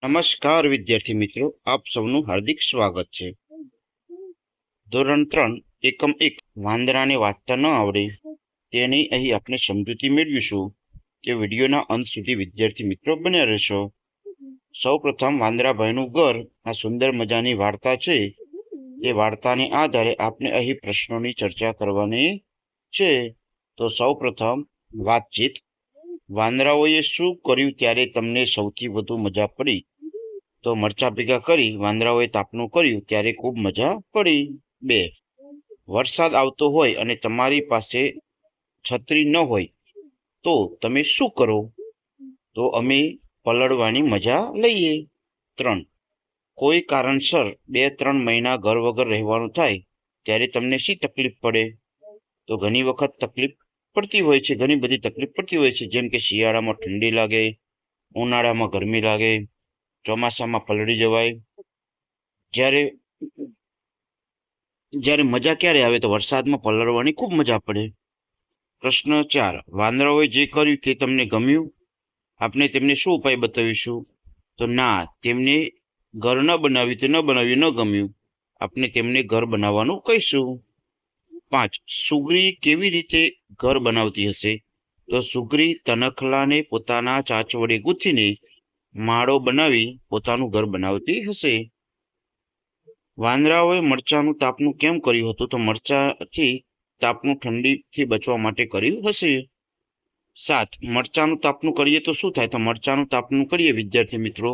નમસ્કાર વિદ્યાર્થી મિત્રો, આપ સૌનું હાર્દિક સ્વાગત છે. ધોરણ 3 એકમ 1 વાંદરાને વાંચતા ન આવડે તેની અહીં આપણે સમજૂતી મેળવીશું. તે વિડીયોના અંત સુધી વિદ્યાર્થી મિત્રો બન્યા રહેશો. સૌ પ્રથમ વાંદરાભાઈનું ઘર આ સુંદર મજાની વાર્તા છે. તે વાર્તાને આધારે આપણે અહીં પ્રશ્નોની ચર્ચા કરવાની છે. તો સૌ પ્રથમ વાતચીત. વાંદરાઓએ શું કર્યું ત્યારે તમને સૌથી વધુ મજા પડી? તો મરચા ભેગા કરી વાંદરાઓએ તાપનું કર્યું ત્યારે ખૂબ મજા પડી. 2. વરસાદ આવતો હોય અને તમારી પાસે છત્રી ન હોય તો તમે શું કરો? તો અમે પલળવાની મજા લઈએ. 3. કોઈ કારણસર 2-3 મહિના ઘર વગર રહેવાનું થાય ત્યારે તમને શી તકલીફ પડે? તો ઘણી વખત તકલીફ પડતી હોય છે, ઘણી બધી તકલીફ પડતી હોય છે, જેમ કે શિયાળામાં ઠંડી લાગે, ઉનાળામાં ગરમી લાગે, ચોમાસામાં પલળી જવાય. જ્યારે મજા ક્યારે આવે? તો વરસાદમાં પલળવાની ખૂબ મજા પડે. પ્રશ્ન 4. વાંદરાઓએ જે કર્યું તે તમને ગમ્યું? આપણે તેમને શું ઉપાય બતાવીશું? તો ના, તેમને ઘર ન બનાવ્યું તે ન બનાવ્યું ન ગમ્યું, આપણે તેમને ઘર બનાવવાનું કહીશું. 5. સુગરી કેવી રીતે ઘર બનાવતી હશે? તો સુગરી તનખલાને પોતાના ચાંચ વડે ગૂંથીને માળો બનાવી પોતાનું ઘર બનાવતી હશે. વાંદરાઓએ મરચાનું તાપનું કેમ કર્યું હતું? તો મરચાથી તાપનું ઠંડીથી બચવા માટે કર્યું હશે. 7. મરચાનું તાપનું કરીએ તો શું થાય? તો મરચાનું તાપનું કરીએ વિદ્યાર્થી મિત્રો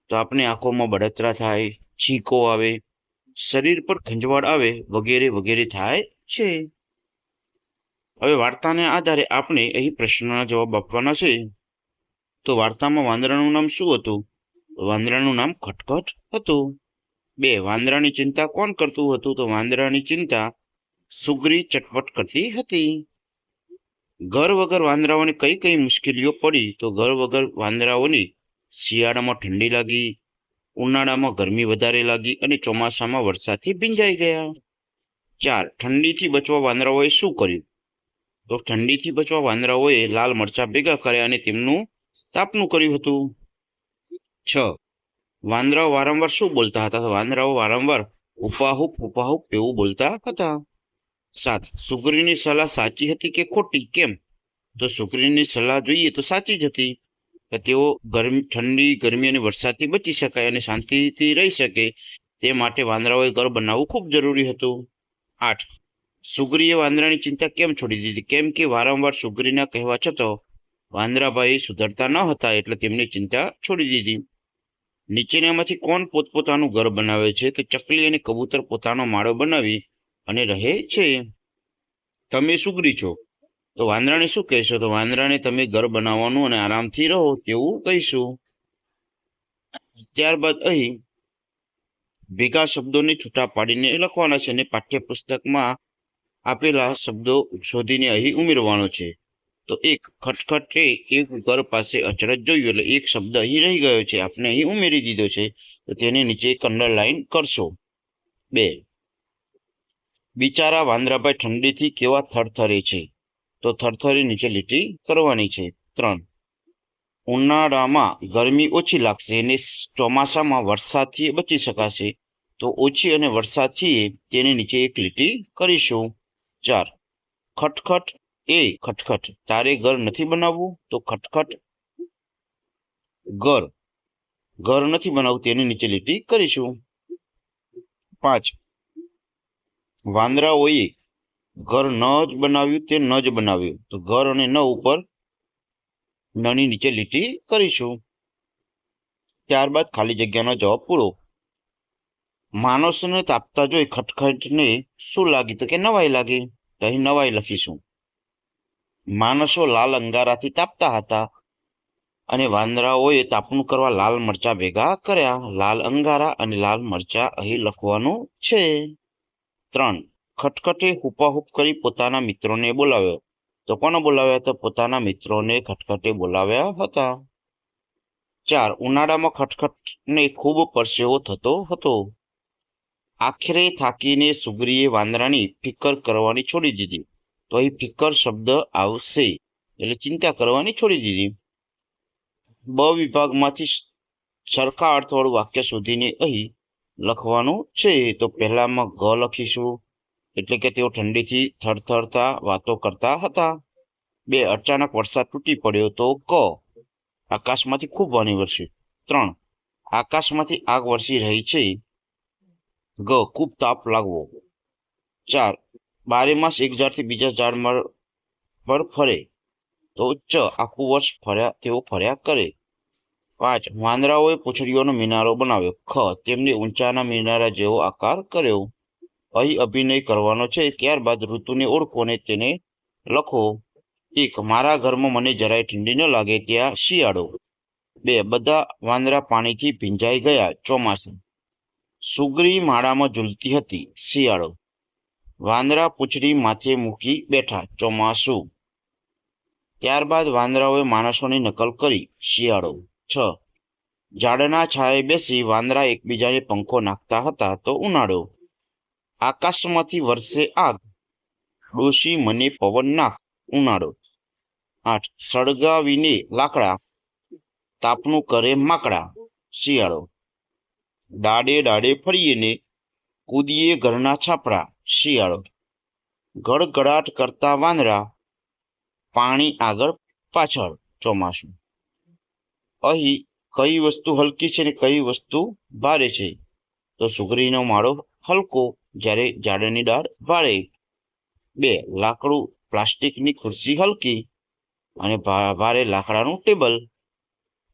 તો આપણે આંખોમાં બળતરા થાય, છીંકો આવે, શરીર પર ખંજવાળ આવે, વગેરે વગેરે થાય છે. હવે વાર્તાને આધારે આપણે અહીં પ્રશ્નના જવાબ આપવાના છે. તો વાર્તામાં વાંદરાનું નામ શું હતું? વાંદરાનું નામ ખટખટ હતું. 2. વાંદરાની ચિંતા કોણ કરતું હતું? તો વાંદરાની ચિંતા સુગરી ચટપટ કરતી હતી. ઘર વગર વાંદરાઓને કઈ કઈ મુશ્કેલીઓ પડી? તો ઘર વગર વાંદરાઓને શિયાળામાં ઠંડી લાગી, ઉનાળામાં ગરમી વધારે લાગી અને ચોમાસામાં વરસાદથી ભીંજાઈ ગયા. 4. ઠંડીથી બચવા વાંદરાઓએ શું કર્યું? તો ઠંડીથી બચવા વાંદરાઓએ લાલ મરચા ભેગા કર્યા અને તેમનું તાપનું કર્યું હતું. 6. વાંદરાઓ વારંવાર શું બોલતા હતા? તો વાંદરાઓ વારંવાર હુપાહુપ હુપાહુપ એવું બોલતા હતા. 7. સુગરીની સલાહ સાચી હતી કે ખોટી? કેમ? તો સુગરીની સલાહ જોઈએ તો સાચી જ હતી. તેઓ ઠંડી, ગરમી અને વરસાદથી બચી શકાય અને શાંતિથી રહી શકે તે માટે વાંદરાઓએ ઘર બનાવવું ખૂબ જરૂરી હતું. 8. સુગરીએ વાંદરાની ચિંતા કેમ છોડી દીધી? કેમ કે વારંવાર સુગરીના કહેવા છતાં વાંદરાભાઈ સુધરતા ન હતા એટલે તેમની ચિંતા છોડી દીધી. નીચેનામાંથી કોણ પોતપોતાનું ઘર બનાવે છે? તો ચકલી અને કબૂતર પોતાનો માળો બનાવી અને રહે છે. તમે સુગરી છો તો વાંદરાને શું કહેશો? તો વાંદરાને તમે ઘર બનાવવાનું અને આરામથી રહો તેવું કહીશું. ત્યારબાદ અહીં ભેગા શબ્દોને છૂટા પાડીને લખવાના છે અને પાઠ્યપુસ્તકમાં આપેલા શબ્દો શોધીને અહીં ઉમેરવાનો છે. તો 1. ખટખટે એક ઘર પાસે અચરજ જોયું, એટલે એક શબ્દ અહીં રહી ગયો છે, આપણે અહીં ઉમેરી દીધો છે, તો તેની નીચે એક અંડરલાઈન કરશો. 2. બિચારા વાંદરાભાઈ ઠંડીથી કેવા થરથરે છે, તો થરથરી નીચે લીટી કરવાની છે. 3. ઉનાળામાં ગરમી ઓછી લાગશે અને ચોમાસામાં વરસાદથી બચી શકાશે, તો ઓછી અને વરસાદથી તેની નીચે એક લીટી કરીશું. 4. ખટખટ એ ખટખટ તારે ઘર નથી બનાવવું? તો ખટખટ ઘર નથી બનાવવું તેની નીચે લીટી કરીશું. 5. વાંદરાઓએ ઘર ન જ બનાવ્યું તે ન જ બનાવ્યું, તો ઘર અને ન ઉપર નની નીચે લીટી કરીશું. ત્યારબાદ ખાલી જગ્યાનો જવાબ પૂરો. માણસને તાપતા જોઈ ખટખટને શું લાગી? તો કે નવાઈ લાગી, તો અહીં નવાઈ લખીશું. માણસો લાલ અંગારાથી તાપતા હતા અને વાંદરાઓએ તાપનું કરવા લાલ મરચા ભેગા કર્યા. લાલ અંગારા અને લાલ મરચા અહીં લખવાનું છે. 3. ખટખટે હુપાહુપ કરી પોતાના મિત્રોને બોલાવ્યો, તો કોને બોલાવ્યા? તો પોતાના મિત્રોને ખટખટે બોલાવ્યા હતા. 4. ઉનાળામાં ખટખટને ખૂબ પરસેવો થતો હતો. આખરે થાકીને સુગરીએ વાંદરાની ફિકર કરવાની છોડી દીધી, તો અહીં ફિકર શબ્દ આવશે, એટલે ચિંતા કરવાની છોડી દીધી. બ વિભાગમાંથી સરખા અર્થવાળું વાક્ય શોધીને અહીં લખવાનું છે. તો પહેલામાં ગ લખીશું, એટલે કે તેઓ ઠંડીથી થરથરતા વાતો કરતા હતા. 2 અચાનક વરસાદ તૂટી પડ્યો. તો ક આકાશમાંથી ખૂબ પાણી વરસ્યું. 3 આકાશમાંથી આગ વરસી રહી છે. ગ ખૂબ તાપ લાગવો. 4 બારેમાસ એક ઝાડથી બીજા ઝાડ પર ફરે. તો ચ આખું વર્ષ તેઓ ફર્યા કરે. 5 વાંદરાઓએ પૂંછડીઓનો મિનારો બનાવ્યો. ખ તેમને ઊંચાના મિનારા જેવો આકાર કર્યો. અહીં અભિનય કરવાનો છે. ત્યારબાદ ઋતુને ઓળખો અને તેને લખો. 1 મારા ઘરમાં મને જરાય ઠંડી ન લાગે ત્યાં શિયાળો. 2 બધા વાંદરા પાણીથી ભીંજાઈ ગયા. ચોમાસું. સુગરી માળામાં ઝૂલતી હતી. શિયાળો. વાંદરા પૂંછડી માથે મૂકી બેઠા. ચોમાસું. ત્યારબાદ વાંદરાઓએ માણસોની નકલ કરી. શિયાળો. 6 ઝાડના છાંયે બેસી વાંદરા એકબીજાને પંખો નાખતા હતા. તો ઉનાળો. આકાશમાંથી વરસે આગ. ડોશી મને પવન નાખ. ઉનાળો. 8 સળગાવીને લાકડા તાપનું કરે માકડા. શિયાળો. ડાડે ડાડે ફરીને કૂદીએ ઘરના છાપરા. શિયાળો. ગડગડાટ કરતા વાંદરા પાણી આગળ પાછળ. ચોમાસું. અહીં કઈ વસ્તુ હલકી છે ને કઈ વસ્તુ ભારે છે? તો સુગરીનો માળો હલકો જ્યારે ઝાડની ડાળ ભારે. 2 લાકડું પ્લાસ્ટિકની ખુરશી હલકી અને ભારે લાકડાનું ટેબલ.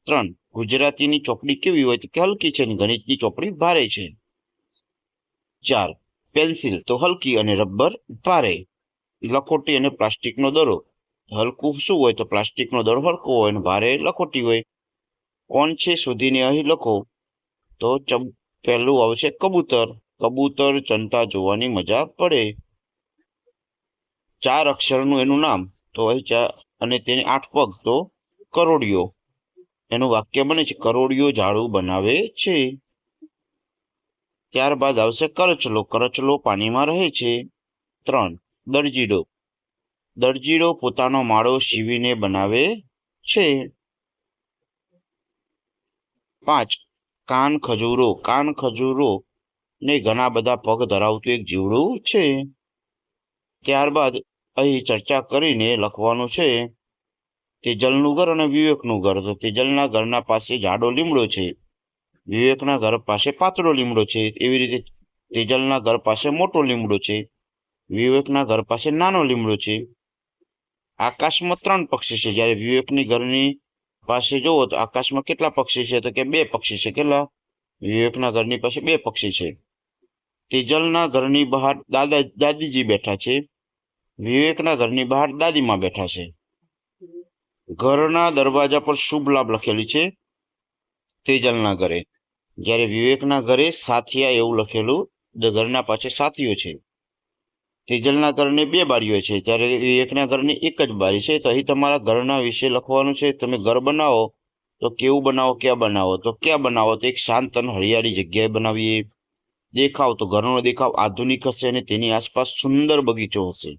3 ગુજરાતીની ચોપડી કેવી હોય તો કે હલકી છે અને ગણિતની ચોપડી ભારે છે. 4 પેન્સિલ તો હલકી અને રબર ભારે. લખોટી અને પ્લાસ્ટિકનો દડો. હલકું શું હોય તો પ્લાસ્ટિકનો દડો હલકો હોય અને ભારે લખોટી હોય. કોણ છે શોધીને અહીં લખો. તો પહેલું આવશે કબૂતર. કબૂતર ચણતા જોવાની મજા પડે. 4 અક્ષરનું એનું નામ. તો અહીં અને તેને 8 પગ. તો કરોડિયો. એનું વાક્ય બને છે કરોડિયો ઝાડુ બનાવે છે. ત્યારબાદ આવશે કરચલો. કરચલો પાણીમાં રહે છે. 3 દરજીડો. દરજીડો પોતાનો માળો સીવીને બનાવે છે. 5 કાન ખજૂરો. કાન ખજૂરો ને ઘણા બધા પગ ધરાવતું એક જીવડું છે. ત્યારબાદ અહીં ચર્ચા કરીને લખવાનું છે તેજલનું ઘર અને વિવેકનું ઘર. તો તેજલના ઘરના પાસે જાડો લીમડો છે. વિવેકના ઘર પાસે પાતળો લીમડો છે. એવી રીતે તેજલના ઘર પાસે મોટો લીમડો છે. વિવેકના ઘર પાસે નાનો લીમડો છે. આકાશમાં 3 પક્ષી છે. જ્યારે વિવેકની ઘરની પાસે જુઓ તો આકાશમાં કેટલા પક્ષી છે? તો કે 2 પક્ષી છે. કેટલા? વિવેકના ઘરની પાસે 2 પક્ષી છે. તેજલના ઘરની બહાર દાદીજી બેઠા છે. વિવેકના ઘરની બહાર દાદીમાં બેઠા છે. ઘરના દરવાજા પર શુભ લાભ લખેલી છે તેજલના ઘરે. જ્યારે વિવેકના ઘરે સાથિયા એવું લખેલું. ઘરના પાસે સાથીઓ છે. તેજલના ઘરને 2 બારીઓ છે. ત્યારે વિવેકના ઘરની 1 જ બારી છે. તો અહીં તમારા ઘરના વિશે લખવાનું છે. તમે ઘર બનાવો તો કેવું બનાવો, ક્યાં બનાવો? તો ક્યાં બનાવો તો એક શાંત અને હરિયાળી જગ્યાએ બનાવીએ. દેખાવ તો ઘરનો દેખાવ આધુનિક હશે અને તેની આસપાસ સુંદર બગીચો હશે.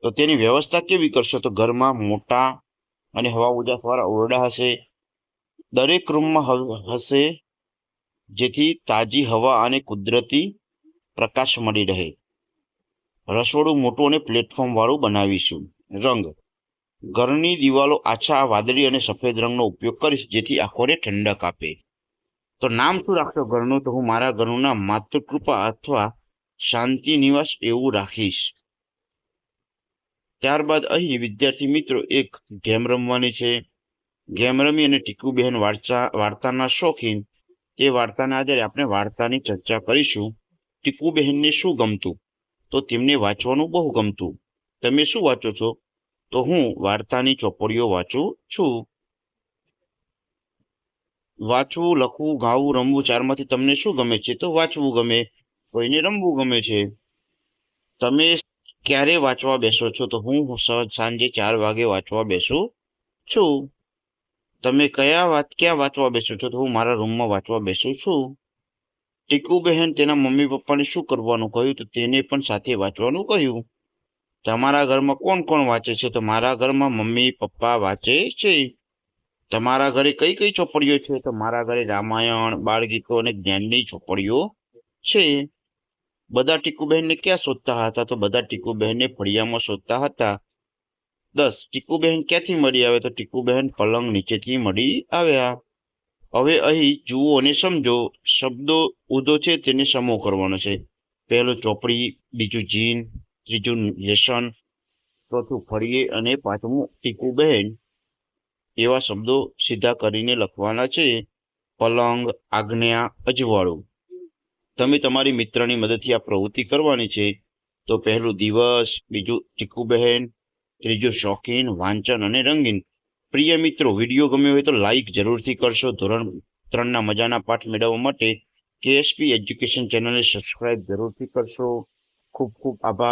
તો તેની વ્યવસ્થા કેવી કરશો? તો ઘરમાં મોટા અને હવા ઉજાસવાળા ઓરડા હશે. દરેક રૂમમાં હશે જેથી તાજી હવા અને કુદરતી પ્રકાશ મળી રહે. રસોડું મોટું અને પ્લેટફોર્મ વાળું બનાવીશું. રંગ ઘરની દિવાલો આછા વાદળી અને સફેદ રંગનો ઉપયોગ કરીશ જેથી આંખોને ઠંડક આપે. તો નામ શું રાખશો ઘરનું? તો હું મારા ઘરનું નામ માતૃકૃપા અથવા શાંતિ નિવાસ એવું રાખીશ. ત્યારબાદ અહીં વિદ્યાર્થી મિત્રો એક ગેમ રમવાની છે. ગેમ રમી અને ટીકુબહેન વાર્તાના શોખીન એ વાર્તાના આધારે આપણે વાર્તાની ચર્ચા કરીશું. ટીકુબહેનને શું ગમતું? તો તેમને વાંચવાનું બહુ ગમતું. તમે શું વાંચો છો? તો હું વાર્તાની ચોપડીઓ વાંચું છું. વાંચવું, લખવું, ગાવું, રમવું 4માંથી તમને શું ગમે છે? તો વાંચવું ગમે. કોઈને રમવું ગમે છે. તમે ક્યારે વાંચવા બેસો છો? તો હું સાંજે 4 વાગે વાંચવા બેસું છું. તમે ક્યાં વાંચવા બેસો છો? તો હું મારા રૂમમાં વાંચવા બેસું છું. ટીકુબહેન તેના મમ્મી પપ્પાને શું કરવાનું કહ્યું? તો તેને પણ સાથે વાંચવાનું કહ્યું. તમારા ઘરમાં કોણ કોણ વાંચે છે? તો મારા ઘરમાં મમ્મી પપ્પા વાંચે છે. તમારા ઘરે કઈ કઈ ચોપડીઓ છે? તો મારા ઘરે રામાયણ, બાળગીતો અને જ્ઞાનની ચોપડીઓ છે. બધા ટીકુબહેનને ક્યાં શોધતા હતા? તો બધા ટીકુબહેનને ફળિયામાં શોધતા હતા. 10 ટીકુબહેન ક્યાંથી મળી આવે? તો ટીકુબહેન પલંગ નીચેથી મળી આવ્યા. હવે અહીં જુઓ અને સમજો. શબ્દો ઉદો છે તેને સમૂહ કરવાનો છે. પહેલું ચોપડી, બીજું જીન, ત્રીજું લેસન, ચોથું ફળીએ અને પાંચમું ટીકુબહેન. એવા શબ્દો સીધા કરીને લખવાના છે. પલંગ, આજ્ઞા, અજવાળું. તમે તમારી મિત્રની મદદથી આ પ્રવૃત્તિ કરવાની છે. તો પહેલું દિવસ, બીજું ટીકુબહેન, ત્રીજું શોખીન, વાંચન અને રંગીન. પ્રિય મિત્રો, વિડીયો ગમ્યો હોય તો લાઈક જરૂરથી કરશો. ધોરણ 3ના મજાના પાઠ મેળવવા માટે KSP એજ્યુકેશન ચેનલને સબસ્ક્રાઇબ જરૂરથી કરશો. ખૂબ ખૂબ આભાર.